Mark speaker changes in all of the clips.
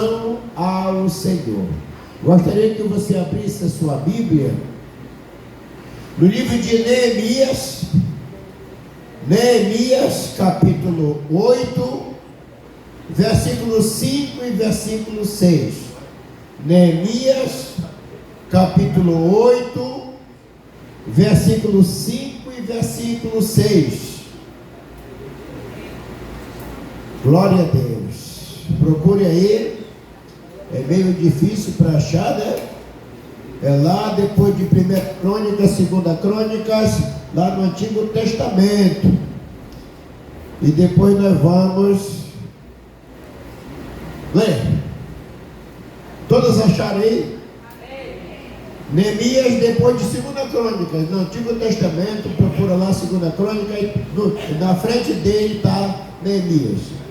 Speaker 1: oração ao Senhor. Gostaria que você abrisse a sua Bíblia no livro de Neemias, capítulo 8, versículo 5 e versículo 6. Neemias, capítulo 8, versículo 5 e versículo 6. Glória a Deus. Procure aí. É meio difícil para achar, né? É lá depois de 1 Crônicas, 2 Crônicas, lá no Antigo Testamento. E depois nós vamos ler. Todos acharam aí? Neemias, depois de 2 Crônicas, no Antigo Testamento, procura lá 2 Crônicas, na frente dele está Neemias.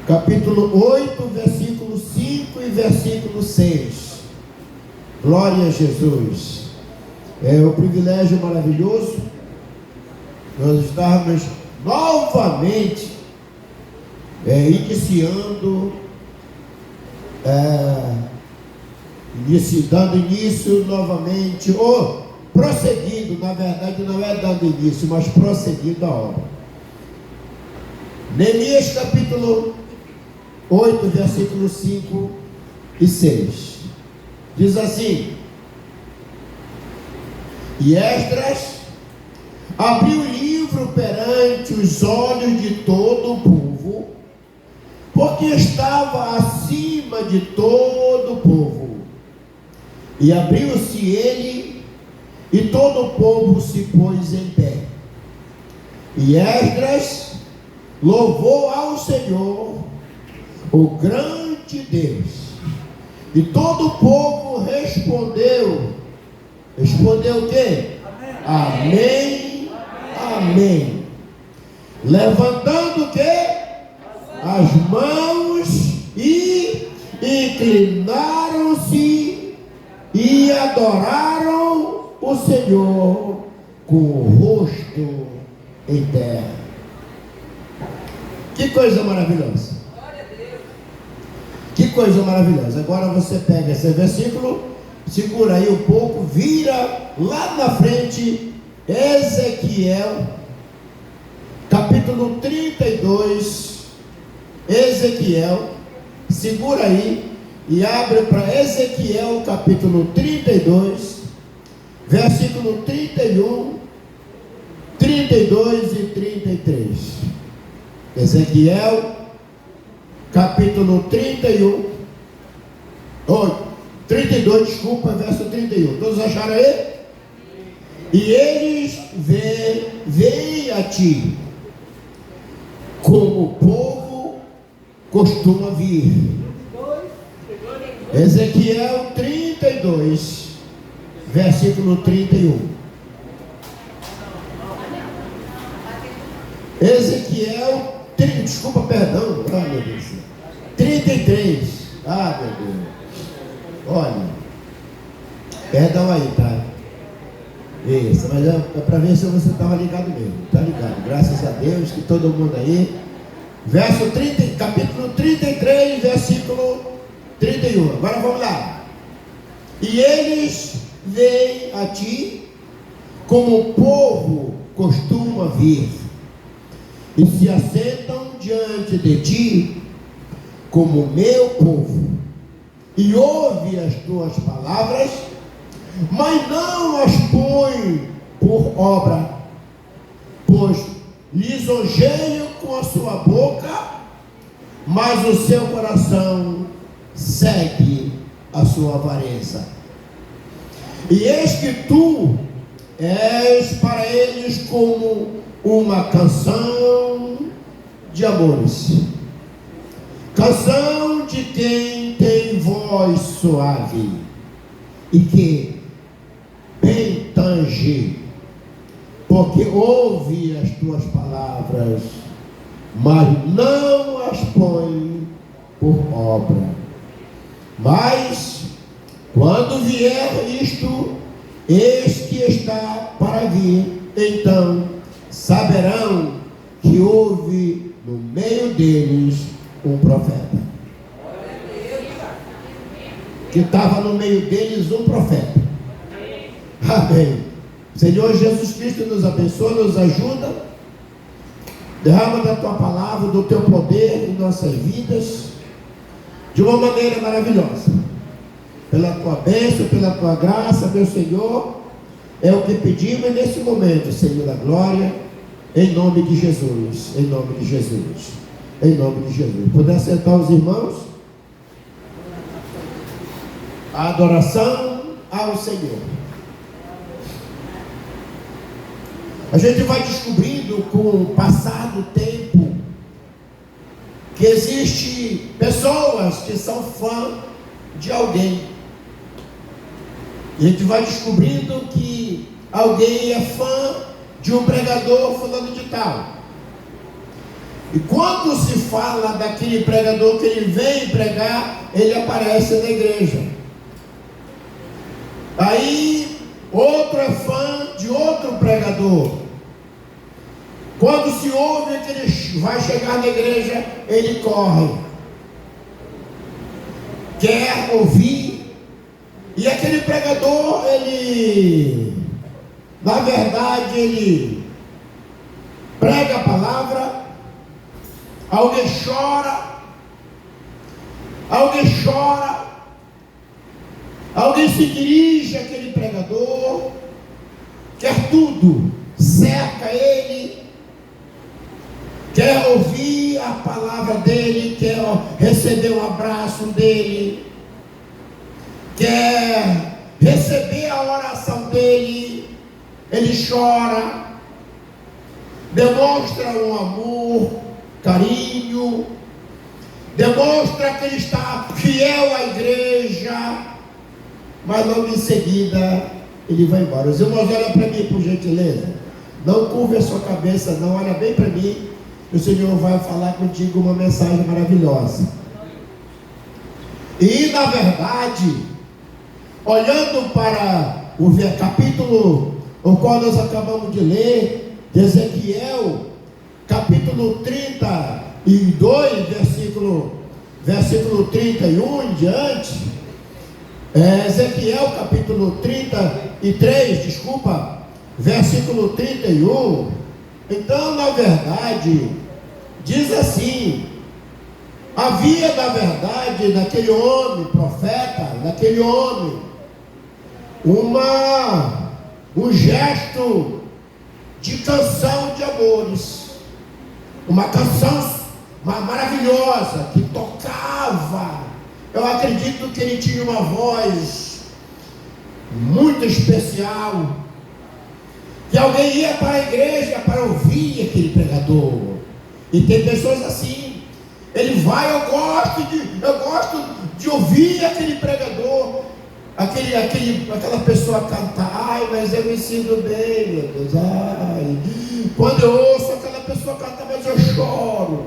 Speaker 1: Capítulo 8, versículo 5 e versículo 6. Glória a Jesus. É um privilégio maravilhoso nós estarmos novamente dando início novamente, ou prosseguindo, na verdade não é dando início, mas prosseguindo a obra. Neemias capítulo 8, versículos 5 e 6. Diz assim: E Esdras abriu o livro perante os olhos de todo o povo, porque estava acima de todo o povo. E abriu-se ele, e todo o povo se pôs em pé. E Esdras louvou ao Senhor, o grande Deus. E todo o povo respondeu. Respondeu o quê? Amém. Amém. Amém. Levantando o quê? As mãos e inclinaram-se e adoraram o Senhor com o rosto em terra. Que coisa maravilhosa. Que coisa maravilhosa. Agora você pega esse versículo, segura aí um pouco, vira lá na frente, Ezequiel, capítulo 32, Ezequiel, segura aí e abre para Ezequiel, capítulo 32, versículo 31, 32 e 33. Ezequiel, capítulo 32, verso 31. Todos acharam aí? E eles vêm a ti, como o povo costuma vir. Ezequiel 32, versículo 31. Ezequiel, perdão, meu Deus. 33. Meu Deus. Olha. Perdão aí, tá? Isso, mas é para ver se você estava ligado mesmo. Tá ligado? Graças a Deus que todo mundo aí. Capítulo 33, versículo 31. Agora vamos lá. E eles vêm a ti, como o povo costuma vir, e se assentam diante de ti, como meu povo, e ouve as tuas palavras, mas não as põe por obra, pois lisonjeiam com a sua boca, mas o seu coração segue a sua avareza. E eis que tu és para eles como uma canção de amores, canção de quem tem voz suave e que bem tange, porque ouve as tuas palavras, mas não as põe por obra. Mas quando vier isto, eis que está para vir, então saberão que houve no meio deles um profeta. que estava no meio deles um profeta. Amém. Senhor Jesus Cristo, nos abençoa, nos ajuda. Derrama da tua palavra, do teu poder em nossas vidas, de uma maneira maravilhosa. Pela tua bênção, pela tua graça, meu Senhor, é o que pedimos nesse momento, Senhor da glória, em nome de Jesus, em nome de Jesus, em nome de Jesus. Poder sentar os irmãos? A adoração ao Senhor. A gente vai descobrindo com o passar do tempo que existe pessoas que são fã de alguém. A gente vai descobrindo que alguém é fã de um pregador fulano de tal. E quando se fala daquele pregador que ele vem pregar, ele aparece na igreja. Aí outro é fã de outro pregador. Quando se ouve que ele vai chegar na igreja, ele corre, quer ouvir. E aquele pregador, ele, na verdade, ele prega a palavra, alguém chora, alguém se dirige àquele pregador, quer tudo, cerca ele, quer ouvir a palavra dele, quer receber um abraço dele, quer receber a oração dele. Ele chora, demonstra um amor, carinho, demonstra que ele está fiel à igreja, mas logo em seguida ele vai embora. Os irmãos, olha para mim, por gentileza, não curva a sua cabeça não, olha bem para mim. O Senhor vai falar contigo uma mensagem maravilhosa. E na verdade, olhando para o capítulo o qual nós acabamos de ler, de Ezequiel, capítulo 32, versículo 31 em diante, Ezequiel capítulo 33, versículo 31. Então, na verdade, diz assim: havia, na verdade, naquele homem, profeta, naquele homem, um gesto de canção de amores, uma canção maravilhosa, que tocava. Eu acredito que ele tinha uma voz muito especial, que alguém ia para a igreja para ouvir aquele pregador. E tem pessoas assim, ele vai, eu gosto de ouvir aquele pregador, aquela pessoa cantar, ai, mas eu me sinto bem, meu Deus, ai, quando eu ouço aquela pessoa cantar, mas eu choro.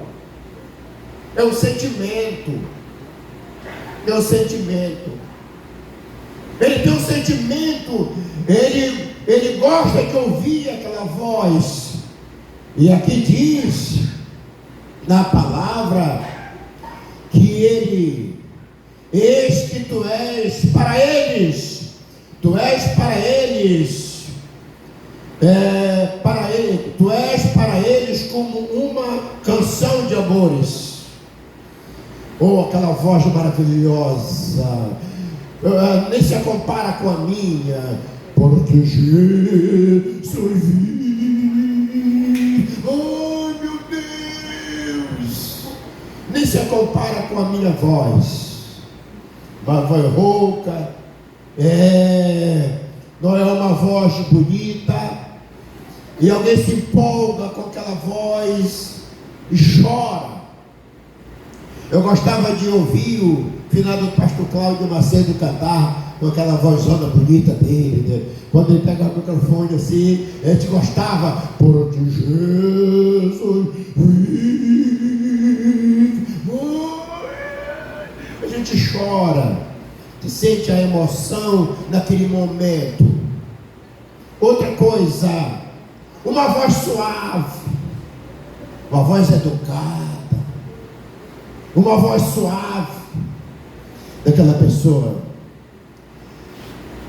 Speaker 1: É um sentimento, ele tem um sentimento, ele gosta de ouvir aquela voz. E aqui diz na palavra que ele, eis que tu és para eles, tu és para eles como uma canção de amores. Oh, aquela voz maravilhosa, nem se compara com a minha, porque Jesus vive. Oh, meu Deus, nem se compara com a minha voz. Uma voz rouca, não é uma voz bonita, e alguém se empolga com aquela voz e chora. Eu gostava de ouvir o finado pastor Cláudio Macedo cantar com aquela vozona bonita dele, né? Quando ele pegava o microfone assim, a gente gostava, porque Jesus vive. A gente chora, que sente a emoção naquele momento. Outra coisa, uma voz suave, uma voz educada, uma voz suave daquela pessoa.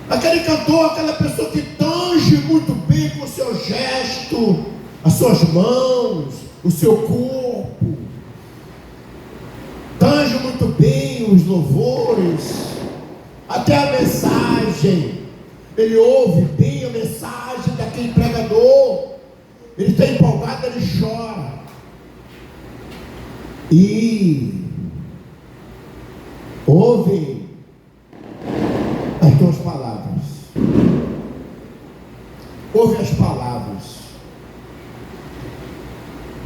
Speaker 1: Aquele cantor, aquela pessoa que tange muito bem com o seu gesto, as suas mãos, o seu corpo, tange muito bem os louvores, até a mensagem, ele ouve bem a mensagem daquele pregador, ele está empolgado, ele chora, e ouve as tuas palavras.